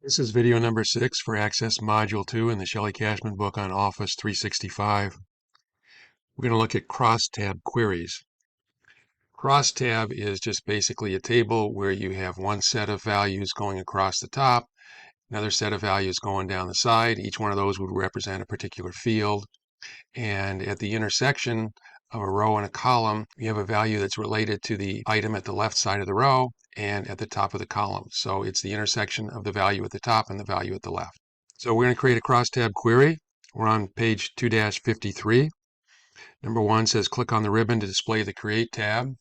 This is video number 6 for Access Module 2 in the Shelly Cashman book on Office 365. We're going to look at crosstab queries. Crosstab is just basically a table where you have one set of values going across the top, another set of values going down the side. Each one of those would represent a particular field. And at the intersection of a row and a column, you have a value that's related to the item at the left side of the row and at the top of the column. So it's the intersection of the value at the top and the value at the left. So we're going to create a crosstab query. We're on page 2-53. Number 1 says click on the ribbon to display the Create tab.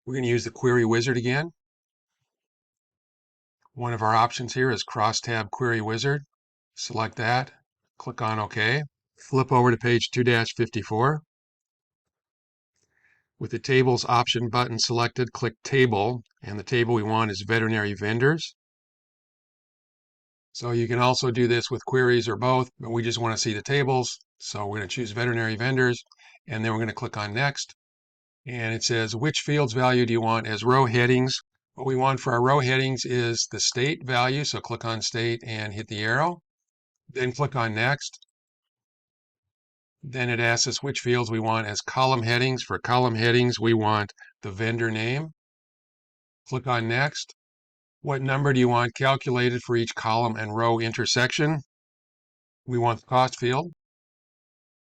We're going to use the Query Wizard again. One of our options here is Crosstab Query Wizard. Select that. Click on OK. Flip over to page 2-54. With the Tables option button selected, click Table, and the table we want is Veterinary Vendors. So you can also do this with queries or both, but we just want to see the tables. So we're going to choose Veterinary Vendors, and then we're going to click on Next. And it says, which fields value do you want as row headings? What we want for our row headings is the state value, so click on State and hit the arrow. Then click on Next. Then it asks us which fields we want as column headings. For column headings, we want the vendor name. Click on Next. What number do you want calculated for each column and row intersection? We want the cost field,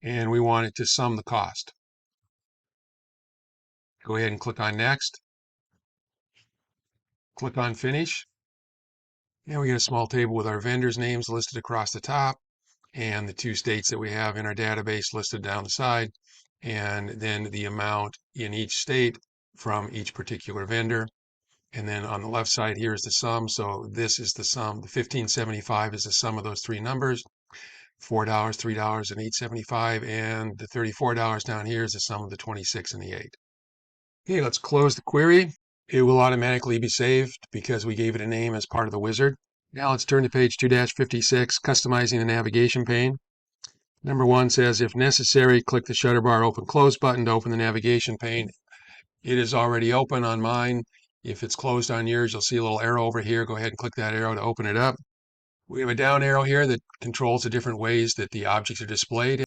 and we want it to sum the cost. Go ahead and click on Next. Click on Finish. And we get a small table with our vendors' names listed across the top and the two states that we have in our database listed down the side, and then the amount in each state from each particular vendor. And then on the left side here is the sum. So this is the sum. The $15.75 is the sum of those three numbers. $4, $3, and $8.75, and the $34 down here is the sum of the 26 and the 8. Okay, let's close the query. It will automatically be saved because we gave it a name as part of the wizard. Now let's turn to page 2-56, customizing the navigation pane. Number 1 says, if necessary, click the shutter bar open close button to open the navigation pane. It is already open on mine. If it's closed on yours, you'll see a little arrow over here. Go ahead and click that arrow to open it up. We have a down arrow here that controls the different ways that the objects are displayed.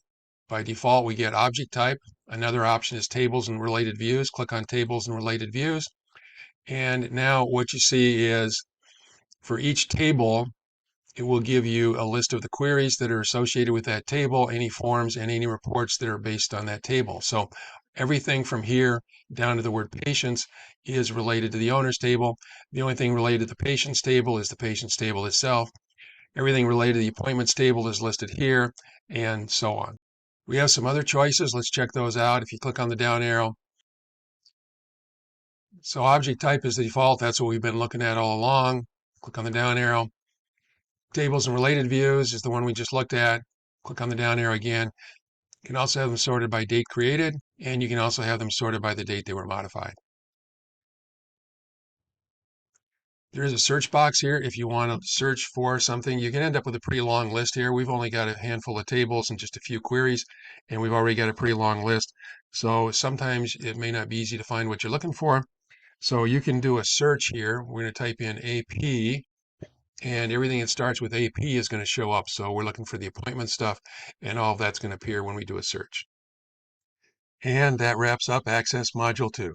By default, we get object type. Another option is tables and related views. Click on tables and related views. And now what you see is for each table, it will give you a list of the queries that are associated with that table, any forms and any reports that are based on that table. So everything from here down to the word patients is related to the owner's table. The only thing related to the patient's table is the patient's table itself. Everything related to the appointments table is listed here, and so on. We have some other choices. Let's check those out. If you click on the down arrow. So object type is the default. That's what we've been looking at all along. Click on the down arrow. Tables and related views is the one we just looked at. Click on the down arrow again. You can also have them sorted by date created, and you can also have them sorted by the date they were modified. There is a search box here if you want to search for something. You can end up with a pretty long list here. We've only got a handful of tables and just a few queries, and we've already got a pretty long list. So sometimes it may not be easy to find what you're looking for. So you can do a search here. We're going to type in AP, and everything that starts with AP is going to show up. So we're looking for the appointment stuff, and all of that's going to appear when we do a search. And that wraps up Access Module 2.